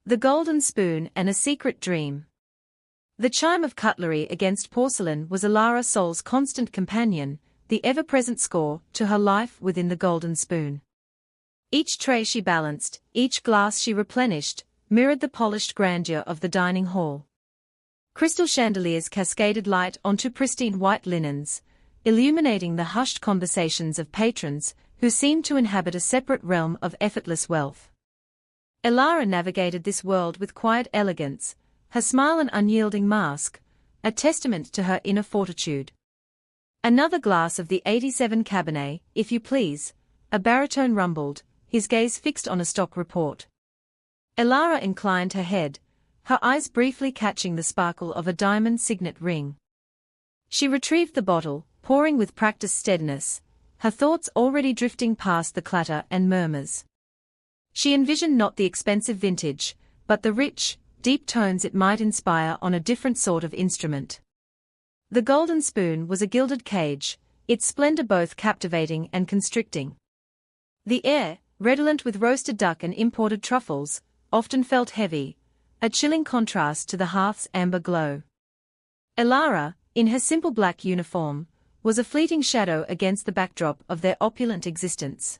The Golden Spoon and a Secret Dream. The chime of cutlery against porcelain was Alara Sol's constant companion, the ever-present score to her life within the Golden Spoon. Each tray she balanced, each glass she replenished, mirrored the polished grandeur of the dining hall. Crystal chandeliers cascaded light onto pristine white linens, illuminating the hushed conversations of patrons who seemed to inhabit a separate realm of effortless wealth. Alara navigated this world with quiet elegance, her smile an unyielding mask, a testament to her inner fortitude. "Another glass of the '87 Cabernet, if you please," a baritone rumbled, his gaze fixed on a stock report. Alara inclined her head, her eyes briefly catching the sparkle of a diamond signet ring. She retrieved the bottle, pouring with practiced steadiness, her thoughts already drifting past the clatter and murmurs. She envisioned not the expensive vintage, but the rich, deep tones it might inspire on a different sort of instrument. The Golden Spoon was a gilded cage, its splendor both captivating and constricting. The air, redolent with roasted duck and imported truffles, often felt heavy, a chilling contrast to the hearth's amber glow. Alara, in her simple black uniform, was a fleeting shadow against the backdrop of their opulent existence.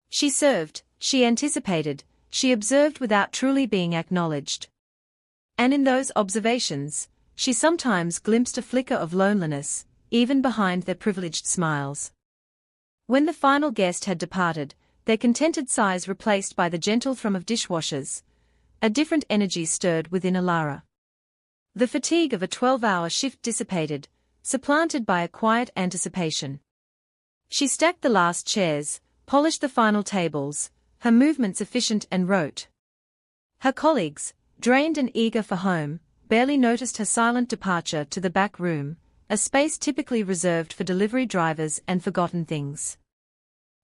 She served, she anticipated, she observed without truly being acknowledged. And in those observations, she sometimes glimpsed a flicker of loneliness, even behind their privileged smiles. When the final guest had departed, their contented sighs replaced by the gentle thrum of dishwashers, a different energy stirred within Alara. The fatigue of a 12-hour shift dissipated, supplanted by a quiet anticipation. She stacked the last chairs, polished the final tables, her movements efficient and rote. Her colleagues, drained and eager for home, barely noticed her silent departure to the back room, a space typically reserved for delivery drivers and forgotten things.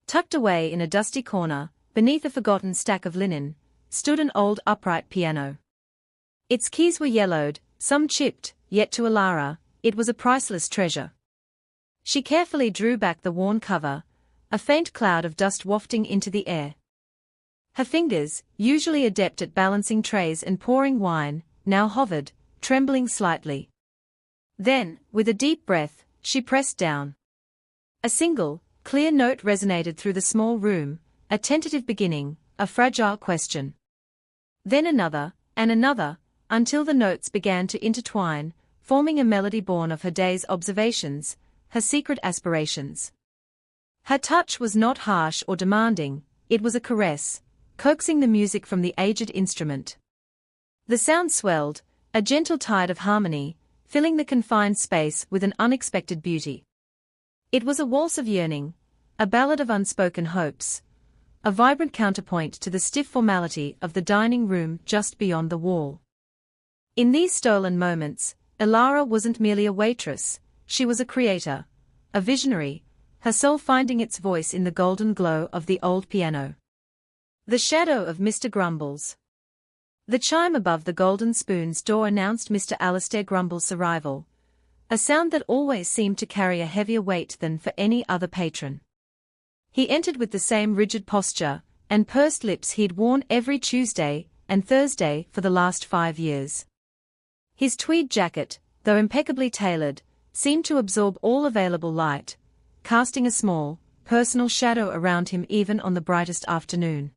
Tucked away in a dusty corner, beneath a forgotten stack of linen, stood an old upright piano. Its keys were yellowed, some chipped, yet to Alara, it was a priceless treasure. She carefully drew back the worn cover, a faint cloud of dust wafting into the air. Her fingers, usually adept at balancing trays and pouring wine, now hovered, trembling slightly. Then, with a deep breath, she pressed down. A single, clear note resonated through the small room, a tentative beginning, a fragile question. Then another, and another, until the notes began to intertwine, forming a melody born of her day's observations, her secret aspirations. Her touch was not harsh or demanding, it was a caress, coaxing the music from the aged instrument. The sound swelled, a gentle tide of harmony, filling the confined space with an unexpected beauty. It was a waltz of yearning, a ballad of unspoken hopes, a vibrant counterpoint to the stiff formality of the dining room just beyond the wall. In these stolen moments, Alara wasn't merely a waitress, she was a creator, a visionary, her soul finding its voice in the golden glow of the old piano. The shadow of Mr. Grumbles. The chime above the Golden Spoon's door announced Mr. Alistair Grumble's arrival, a sound that always seemed to carry a heavier weight than for any other patron. He entered with the same rigid posture and pursed lips he'd worn every Tuesday and Thursday for the last 5 years. His tweed jacket, though impeccably tailored, seemed to absorb all available light, casting a small, personal shadow around him even on the brightest afternoon.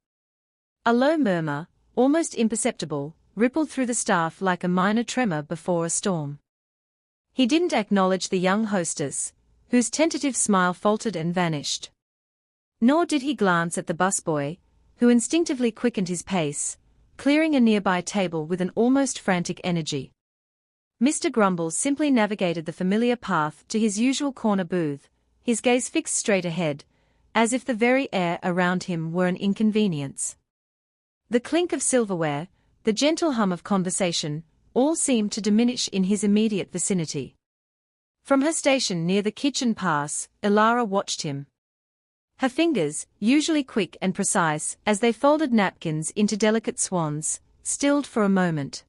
A low murmur, almost imperceptible, rippled through the staff like a minor tremor before a storm. He didn't acknowledge the young hostess, whose tentative smile faltered and vanished. Nor did he glance at the busboy, who instinctively quickened his pace, clearing a nearby table with an almost frantic energy. Mr. Grumble simply navigated the familiar path to his usual corner booth, his gaze fixed straight ahead, as if the very air around him were an inconvenience. The clink of silverware, the gentle hum of conversation, all seemed to diminish in his immediate vicinity. From her station near the kitchen pass, Alara watched him. Her fingers, usually quick and precise as they folded napkins into delicate swans, stilled for a moment.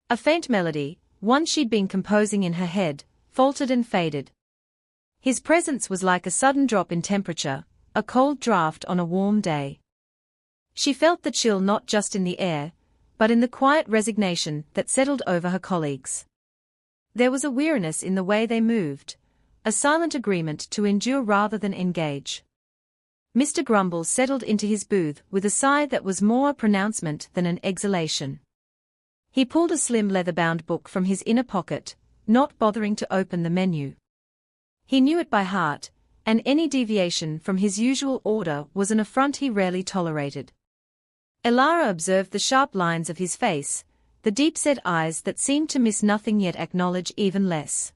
A faint melody, one she'd been composing in her head, faltered and faded. His presence was like a sudden drop in temperature, a cold draft on a warm day. She felt the chill not just in the air, but in the quiet resignation that settled over her colleagues. There was a weariness in the way they moved, a silent agreement to endure rather than engage. Mr. Grumbles settled into his booth with a sigh that was more a pronouncement than an exhalation. He pulled a slim leather-bound book from his inner pocket, not bothering to open the menu. He knew it by heart, and any deviation from his usual order was an affront he rarely tolerated. Elara observed the sharp lines of his face, the deep-set eyes that seemed to miss nothing yet acknowledge even less.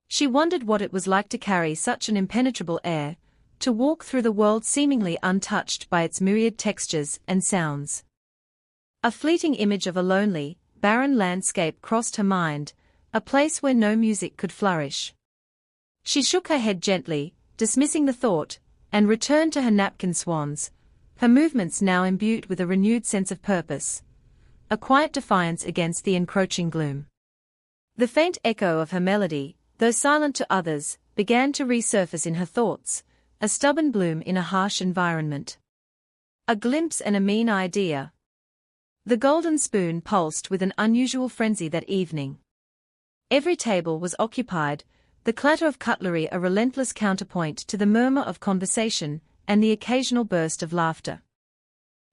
She wondered what it was like to carry such an impenetrable air, to walk through the world seemingly untouched by its myriad textures and sounds. A fleeting image of a lonely, barren landscape crossed her mind, a place where no music could flourish. She shook her head gently, dismissing the thought, and returned to her napkin swans, her movements now imbued with a renewed sense of purpose, a quiet defiance against the encroaching gloom. The faint echo of her melody, though silent to others, began to resurface in her thoughts, a stubborn bloom in a harsh environment. A glimpse and a mean idea. The golden spoon pulsed with an unusual frenzy that evening. Every table was occupied, the clatter of cutlery a relentless counterpoint to the murmur of conversation and the occasional burst of laughter.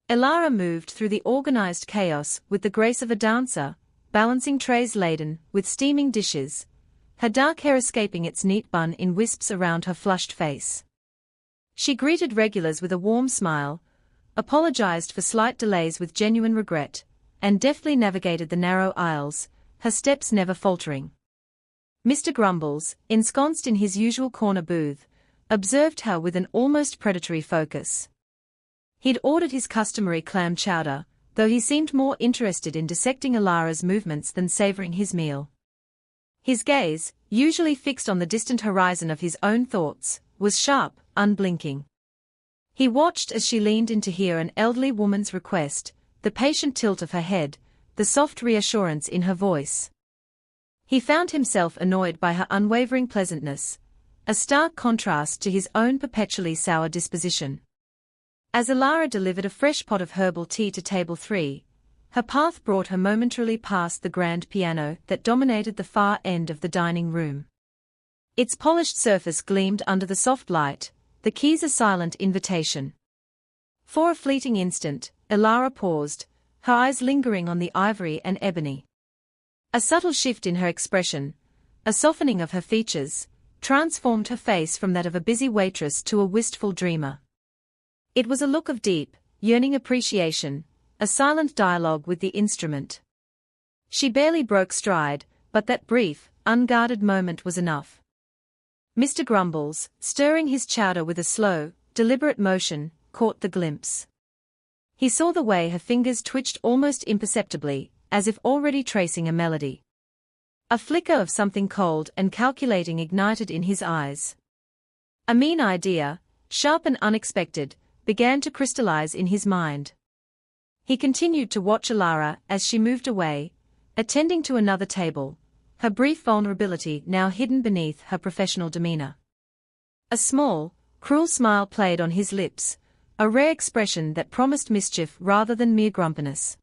Elara moved through the organized chaos with the grace of a dancer, balancing trays laden with steaming dishes, her dark hair escaping its neat bun in wisps around her flushed face. She greeted regulars with a warm smile, apologized for slight delays with genuine regret, and deftly navigated the narrow aisles, her steps never faltering. Mr. Grumbles, ensconced in his usual corner booth, observed her with an almost predatory focus. He'd ordered his customary clam chowder, though he seemed more interested in dissecting Elara's movements than savoring his meal. His gaze, usually fixed on the distant horizon of his own thoughts, was sharp, unblinking. He watched as she leaned in to hear an elderly woman's request, the patient tilt of her head, the soft reassurance in her voice. He found himself annoyed by her unwavering pleasantness, a stark contrast to his own perpetually sour disposition. As Elara delivered a fresh pot of herbal tea to table 3, her path brought her momentarily past the grand piano that dominated the far end of the dining room. Its polished surface gleamed under the soft light, the keys a silent invitation. For a fleeting instant, Elara paused, her eyes lingering on the ivory and ebony. A subtle shift in her expression, a softening of her features, transformed her face from that of a busy waitress to a wistful dreamer. It was a look of deep, yearning appreciation, a silent dialogue with the instrument. She barely broke stride, but that brief, unguarded moment was enough. Mr. Grumbles, stirring his chowder with a slow, deliberate motion, caught the glimpse. He saw the way her fingers twitched almost imperceptibly, as if already tracing a melody. A flicker of something cold and calculating ignited in his eyes. A mean idea, sharp and unexpected, began to crystallize in his mind. He continued to watch Elara as she moved away, attending to another table, her brief vulnerability now hidden beneath her professional demeanor. A small, cruel smile played on his lips, a rare expression that promised mischief rather than mere grumpiness.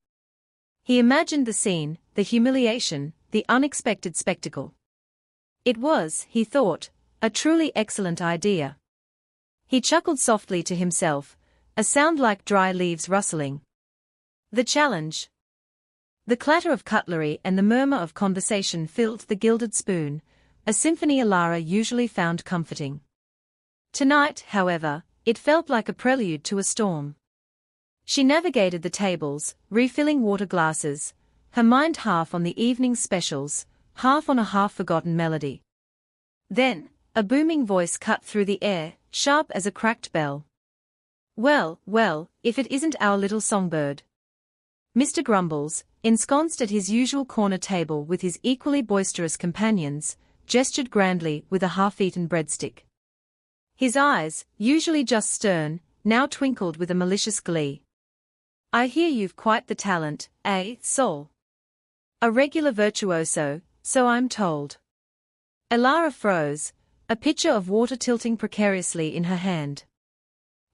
He imagined the scene, the humiliation, the unexpected spectacle. It was, he thought, a truly excellent idea. He chuckled softly to himself, a sound like dry leaves rustling. The challenge. The clatter of cutlery and the murmur of conversation filled the gilded spoon, a symphony Elara usually found comforting. Tonight, however, it felt like a prelude to a storm. She navigated the tables, refilling water glasses, her mind half on the evening's specials, half on a half-forgotten melody. Then, a booming voice cut through the air, sharp as a cracked bell. "Well, well, if it isn't our little songbird." Mr. Grumbles, ensconced at his usual corner table with his equally boisterous companions, gestured grandly with a half-eaten breadstick. His eyes, usually just stern, now twinkled with a malicious glee. "I hear you've quite the talent, eh, Sol? A regular virtuoso, so I'm told." Elara froze, a pitcher of water tilting precariously in her hand.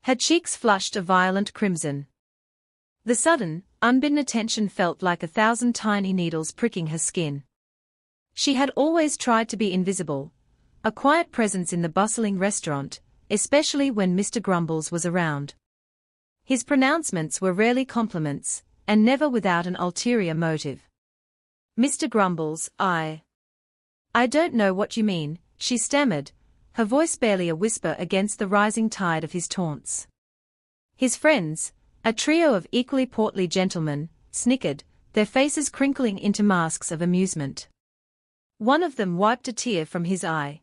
Her cheeks flushed a violent crimson. The sudden, unbidden attention felt like 1,000 tiny needles pricking her skin. She had always tried to be invisible, a quiet presence in the bustling restaurant, especially when Mr. Grumbles was around. His pronouncements were rarely compliments, and never without an ulterior motive. "Mr. Grumbles, I don't know what you mean," she stammered, her voice barely a whisper against the rising tide of his taunts. His friends, a trio of equally portly gentlemen, snickered, their faces crinkling into masks of amusement. One of them wiped a tear from his eye.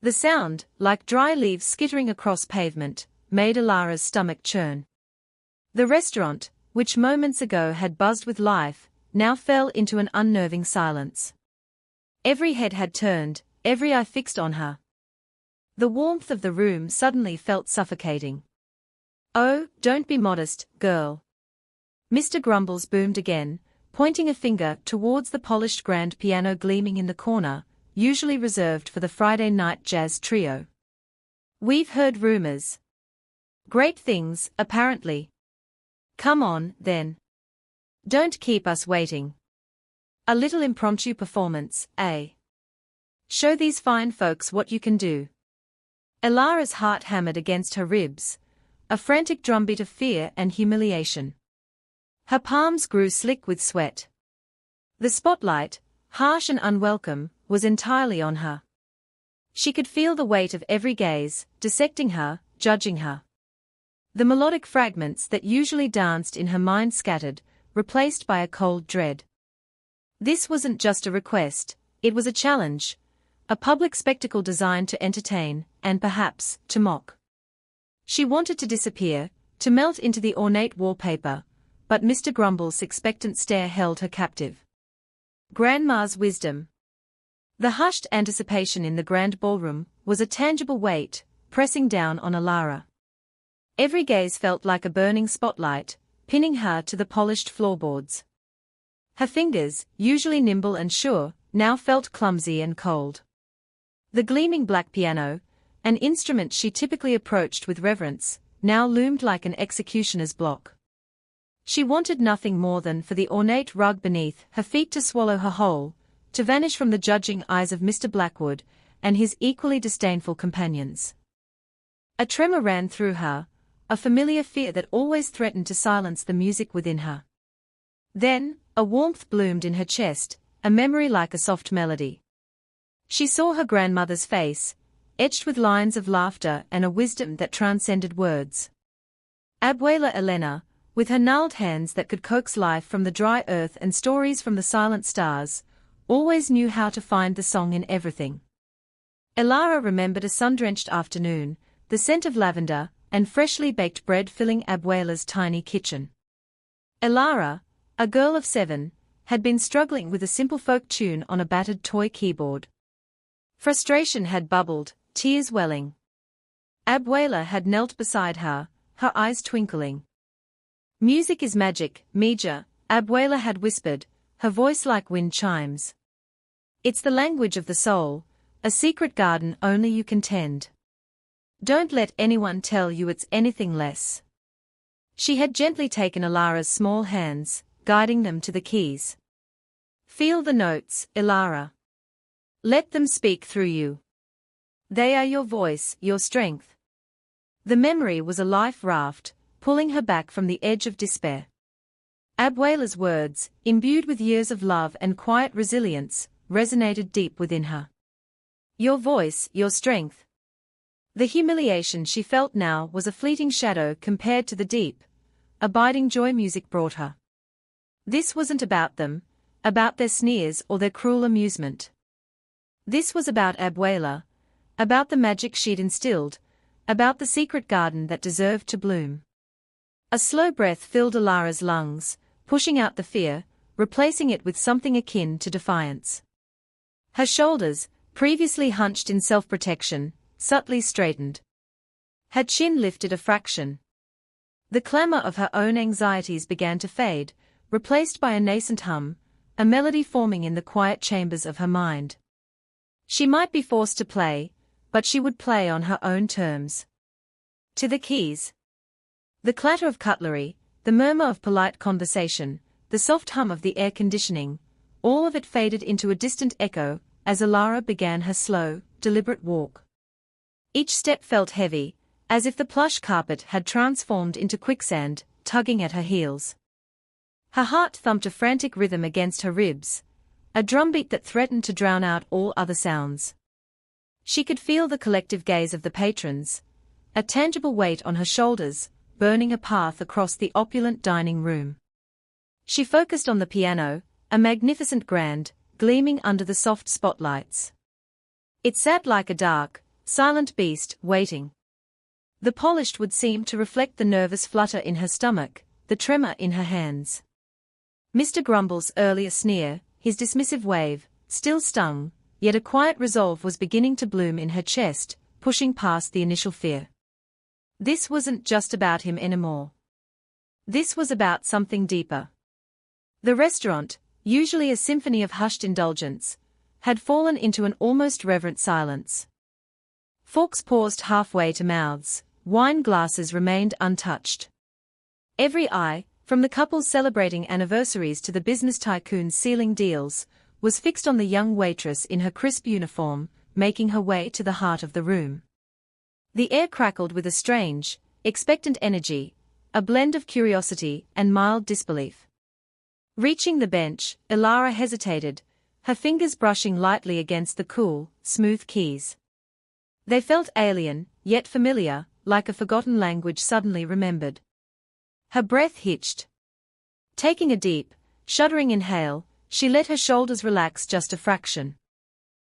The sound, like dry leaves skittering across pavement, made Ilara's stomach churn. The restaurant, which moments ago had buzzed with life, now fell into an unnerving silence. Every head had turned, every eye fixed on her. The warmth of the room suddenly felt suffocating. "Oh, don't be modest, girl." Mr. Grumbles boomed again, pointing a finger towards the polished grand piano gleaming in the corner, usually reserved for the Friday night jazz trio. "We've heard rumors. Great things, apparently. Come on, then. Don't keep us waiting. A little impromptu performance, eh? Show these fine folks what you can do." Ilara's heart hammered against her ribs, a frantic drumbeat of fear and humiliation. Her palms grew slick with sweat. The spotlight, harsh and unwelcome, was entirely on her. She could feel the weight of every gaze, dissecting her, judging her. The melodic fragments that usually danced in her mind scattered, replaced by a cold dread. This wasn't just a request, it was a challenge, a public spectacle designed to entertain, and perhaps, to mock. She wanted to disappear, to melt into the ornate wallpaper, but Mr. Grumbles' expectant stare held her captive. Grandma's wisdom. The hushed anticipation in the grand ballroom was a tangible weight, pressing down on Ilara. Every gaze felt like a burning spotlight, pinning her to the polished floorboards. Her fingers, usually nimble and sure, now felt clumsy and cold. The gleaming black piano, an instrument she typically approached with reverence, now loomed like an executioner's block. She wanted nothing more than for the ornate rug beneath her feet to swallow her whole, to vanish from the judging eyes of Mr. Blackwood and his equally disdainful companions. A tremor ran through her, a familiar fear that always threatened to silence the music within her. Then, a warmth bloomed in her chest, a memory like a soft melody. She saw her grandmother's face, etched with lines of laughter and a wisdom that transcended words. Abuela Elena, with her gnarled hands that could coax life from the dry earth and stories from the silent stars, always knew how to find the song in everything. Ilara remembered a sun-drenched afternoon, the scent of lavender and freshly baked bread filling Abuela's tiny kitchen. Ilara, a girl of 7, had been struggling with a simple folk tune on a battered toy keyboard. Frustration had bubbled, tears welling. Abuela had knelt beside her, her eyes twinkling. "Music is magic, Mija," Abuela had whispered, her voice like wind chimes. "It's the language of the soul, a secret garden only you can tend. Don't let anyone tell you it's anything less." She had gently taken Ilara's small hands, guiding them to the keys. "Feel the notes, Ilara. Let them speak through you. They are your voice, your strength." The memory was a life raft, pulling her back from the edge of despair. Abuela's words, imbued with years of love and quiet resilience, resonated deep within her. "Your voice, your strength." The humiliation she felt now was a fleeting shadow compared to the deep, abiding joy music brought her. This wasn't about them, about their sneers or their cruel amusement. This was about Abuela, about the magic she'd instilled, about the secret garden that deserved to bloom. A slow breath filled Ilara's lungs, pushing out the fear, replacing it with something akin to defiance. Her shoulders, previously hunched in self-protection, subtly straightened. Her chin lifted a fraction. The clamor of her own anxieties began to fade, replaced by a nascent hum, a melody forming in the quiet chambers of her mind. She might be forced to play, but she would play on her own terms. To the keys. The clatter of cutlery, the murmur of polite conversation, the soft hum of the air conditioning, all of it faded into a distant echo as Alara began her slow, deliberate walk. Each step felt heavy, as if the plush carpet had transformed into quicksand, tugging at her heels. Her heart thumped a frantic rhythm against her ribs, a drumbeat that threatened to drown out all other sounds. She could feel the collective gaze of the patrons, a tangible weight on her shoulders, burning a path across the opulent dining room. She focused on the piano, a magnificent grand, gleaming under the soft spotlights. It sat like a dark, silent beast, waiting. The polished wood seemed to reflect the nervous flutter in her stomach, the tremor in her hands. Mr. Grumble's earlier sneer, his dismissive wave, still stung, yet a quiet resolve was beginning to bloom in her chest, pushing past the initial fear. This wasn't just about him anymore. This was about something deeper. The restaurant, usually a symphony of hushed indulgence, had fallen into an almost reverent silence. Forks paused halfway to mouths, wine glasses remained untouched. Every eye, from the couples celebrating anniversaries to the business tycoons sealing deals, was fixed on the young waitress in her crisp uniform, making her way to the heart of the room. The air crackled with a strange, expectant energy, a blend of curiosity and mild disbelief. Reaching the bench, Alara hesitated, her fingers brushing lightly against the cool, smooth keys. They felt alien, yet familiar, like a forgotten language suddenly remembered. Her breath hitched. Taking a deep, shuddering inhale, she let her shoulders relax just a fraction.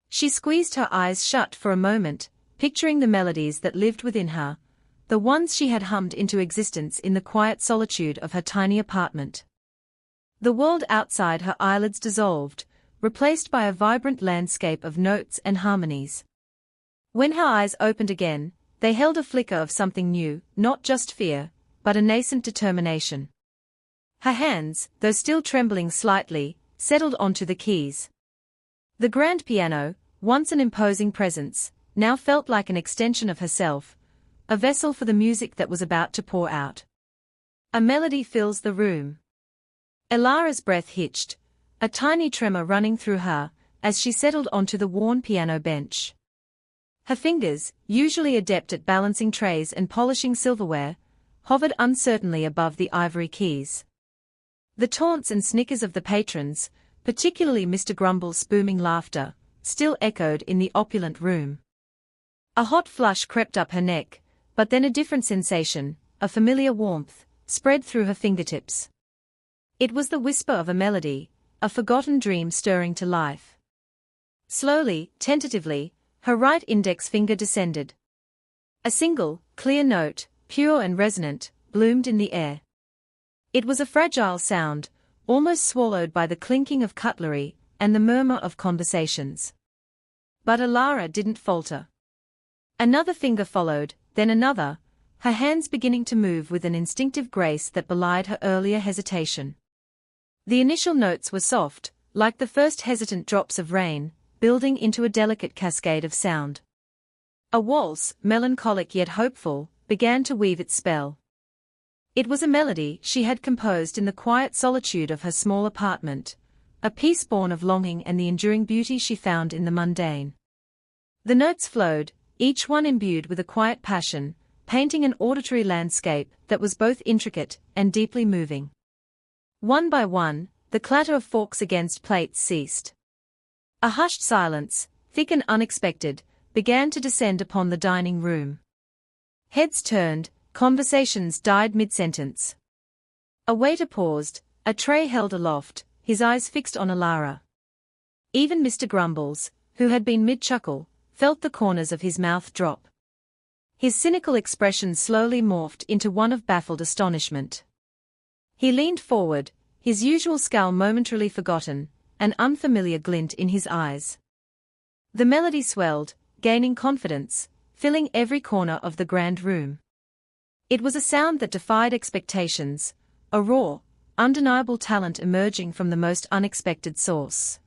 She squeezed her eyes shut for a moment, picturing the melodies that lived within her, the ones she had hummed into existence in the quiet solitude of her tiny apartment. The world outside her eyelids dissolved, replaced by a vibrant landscape of notes and harmonies. When her eyes opened again, they held a flicker of something new, not just fear, but a nascent determination. Her hands, though still trembling slightly, settled onto the keys. The grand piano, once an imposing presence, now felt like an extension of herself, a vessel for the music that was about to pour out. A melody fills the room. Alara's breath hitched, a tiny tremor running through her, as she settled onto the worn piano bench. Her fingers, usually adept at balancing trays and polishing silverware, hovered uncertainly above the ivory keys. The taunts and snickers of the patrons, particularly Mr. Grumble's booming laughter, still echoed in the opulent room. A hot flush crept up her neck, but then a different sensation, a familiar warmth, spread through her fingertips. It was the whisper of a melody, a forgotten dream stirring to life. Slowly, tentatively, her right index finger descended. A single, clear note, pure and resonant, bloomed in the air. It was a fragile sound, almost swallowed by the clinking of cutlery and the murmur of conversations. But Alara didn't falter. Another finger followed, then another, her hands beginning to move with an instinctive grace that belied her earlier hesitation. The initial notes were soft, like the first hesitant drops of rain, building into a delicate cascade of sound. A waltz, melancholic yet hopeful, began to weave its spell. It was a melody she had composed in the quiet solitude of her small apartment, a piece born of longing and the enduring beauty she found in the mundane. The notes flowed, each one imbued with a quiet passion, painting an auditory landscape that was both intricate and deeply moving. One by one, the clatter of forks against plates ceased. A hushed silence, thick and unexpected, began to descend upon the dining room. Heads turned, conversations died mid-sentence. A waiter paused, a tray held aloft, his eyes fixed on Alara. Even Mr. Grumbles, who had been mid-chuckle, felt the corners of his mouth drop. His cynical expression slowly morphed into one of baffled astonishment. He leaned forward, his usual scowl momentarily forgotten, an unfamiliar glint in his eyes. The melody swelled, gaining confidence, filling every corner of the grand room. It was a sound that defied expectations, a raw, undeniable talent emerging from the most unexpected source.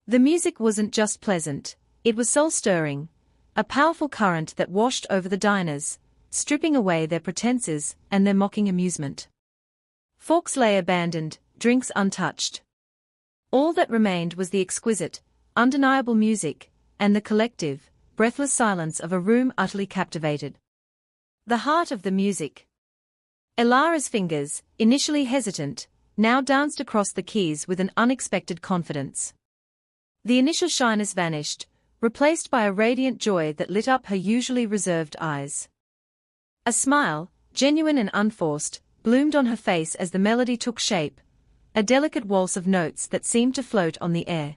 The music wasn't just pleasant, it was soul-stirring, a powerful current that washed over the diners, stripping away their pretenses and their mocking amusement. Forks lay abandoned, drinks untouched. All that remained was the exquisite, undeniable music, and the collective, breathless silence of a room utterly captivated. The heart of the music. Elara's fingers, initially hesitant, now danced across the keys with an unexpected confidence. The initial shyness vanished, replaced by a radiant joy that lit up her usually reserved eyes. A smile, genuine and unforced, bloomed on her face as the melody took shape, a delicate waltz of notes that seemed to float on the air.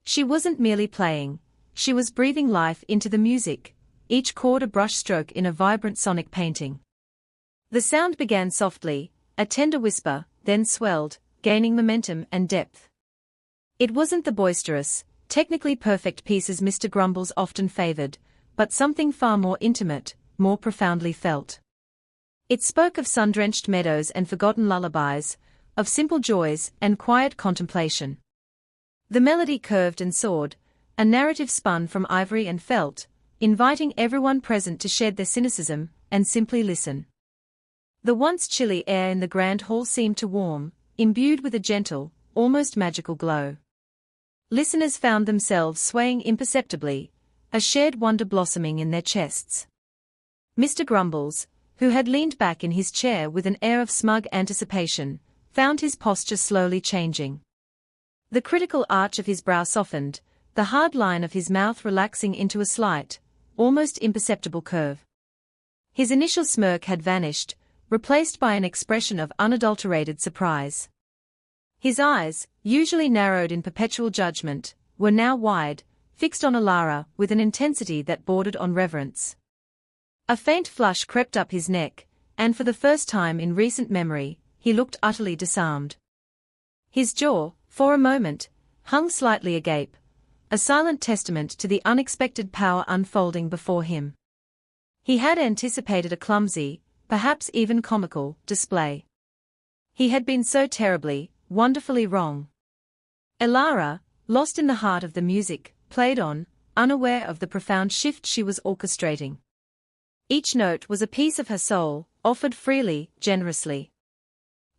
She wasn't merely playing, she was breathing life into the music, each chord a brushstroke in a vibrant sonic painting. The sound began softly, a tender whisper, then swelled, gaining momentum and depth. It wasn't the boisterous, technically perfect pieces Mr. Grumbles often favored, but something far more intimate, more profoundly felt. It spoke of sun-drenched meadows and forgotten lullabies, of simple joys and quiet contemplation. The melody curved and soared, a narrative spun from ivory and felt, inviting everyone present to shed their cynicism and simply listen. The once chilly air in the grand hall seemed to warm, imbued with a gentle, almost magical glow. Listeners found themselves swaying imperceptibly, a shared wonder blossoming in their chests. Mr. Grumbles, who had leaned back in his chair with an air of smug anticipation, found his posture slowly changing. The critical arch of his brow softened, the hard line of his mouth relaxing into a slight, almost imperceptible curve. His initial smirk had vanished, replaced by an expression of unadulterated surprise. His eyes, usually narrowed in perpetual judgment, were now wide, fixed on Elara with an intensity that bordered on reverence. A faint flush crept up his neck, and for the first time in recent memory, he looked utterly disarmed. His jaw, for a moment, hung slightly agape, a silent testament to the unexpected power unfolding before him. He had anticipated a clumsy, perhaps even comical, display. He had been so terribly, wonderfully wrong. Elara, lost in the heart of the music, played on, unaware of the profound shift she was orchestrating. Each note was a piece of her soul, offered freely, generously.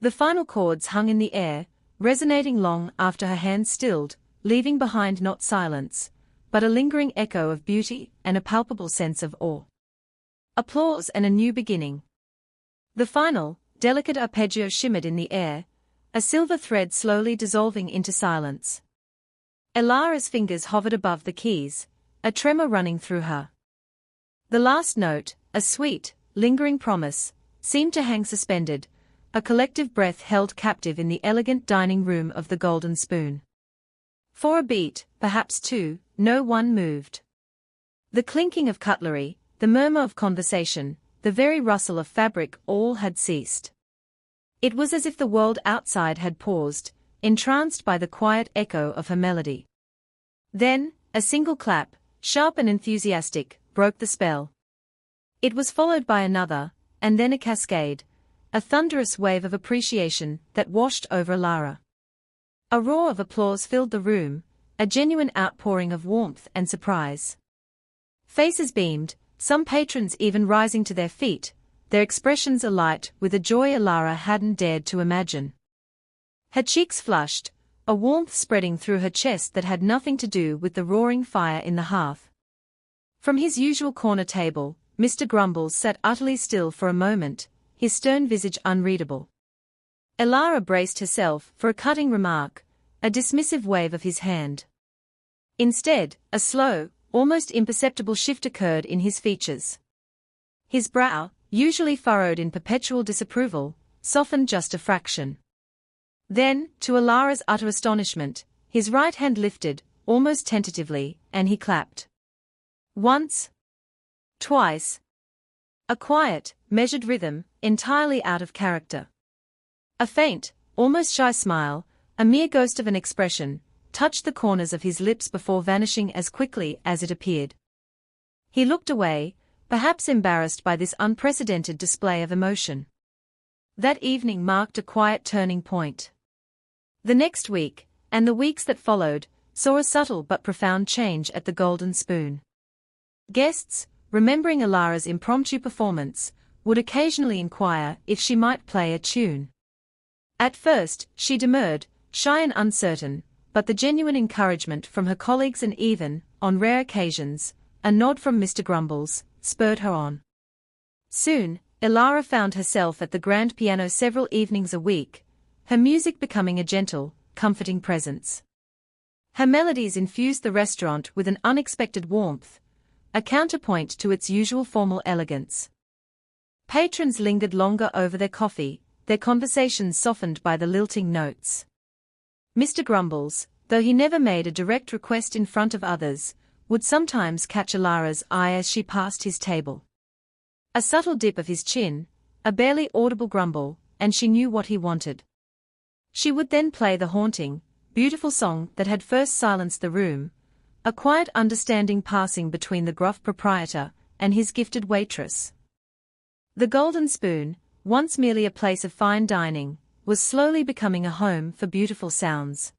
The final chords hung in the air, resonating long after her hands stilled, leaving behind not silence, but a lingering echo of beauty and a palpable sense of awe. Applause and a new beginning. The final, delicate arpeggio shimmered in the air, a silver thread slowly dissolving into silence. Elara's fingers hovered above the keys, a tremor running through her. The last note, a sweet, lingering promise, seemed to hang suspended, a collective breath held captive in the elegant dining room of the Golden Spoon. For a beat, perhaps two, no one moved. The clinking of cutlery, the murmur of conversation, the very rustle of fabric, all had ceased. It was as if the world outside had paused, entranced by the quiet echo of her melody. Then, a single clap, sharp and enthusiastic, broke the spell. It was followed by another, and then a cascade, a thunderous wave of appreciation that washed over Elara. A roar of applause filled the room, a genuine outpouring of warmth and surprise. Faces beamed, some patrons even rising to their feet, their expressions alight with a joy Elara hadn't dared to imagine. Her cheeks flushed, a warmth spreading through her chest that had nothing to do with the roaring fire in the hearth. From his usual corner table, Mr. Grumbles sat utterly still for a moment, his stern visage unreadable. Elara braced herself for a cutting remark, a dismissive wave of his hand. Instead, a slow, almost imperceptible shift occurred in his features. His brow, usually furrowed in perpetual disapproval, softened just a fraction. Then, to Elara's utter astonishment, his right hand lifted, almost tentatively, and he clapped. Once. Twice. A quiet, measured rhythm, entirely out of character. A faint, almost shy smile, a mere ghost of an expression, touched the corners of his lips before vanishing as quickly as it appeared. He looked away, perhaps embarrassed by this unprecedented display of emotion. That evening marked a quiet turning point. The next week, and the weeks that followed, saw a subtle but profound change at the Golden Spoon. Guests, remembering Elara's impromptu performance, would occasionally inquire if she might play a tune. At first, she demurred, shy and uncertain, but the genuine encouragement from her colleagues and even, on rare occasions, a nod from Mr. Grumbles, spurred her on. Soon, Ilara found herself at the grand piano several evenings a week, her music becoming a gentle, comforting presence. Her melodies infused the restaurant with an unexpected warmth, a counterpoint to its usual formal elegance. Patrons lingered longer over their coffee, their conversations softened by the lilting notes. Mr. Grumbles, though he never made a direct request in front of others, would sometimes catch Ilara's eye as she passed his table. A subtle dip of his chin, a barely audible grumble, and she knew what he wanted. She would then play the haunting, beautiful song that had first silenced the room, a quiet understanding passing between the gruff proprietor and his gifted waitress. The Golden Spoon, once merely a place of fine dining, was slowly becoming a home for beautiful sounds.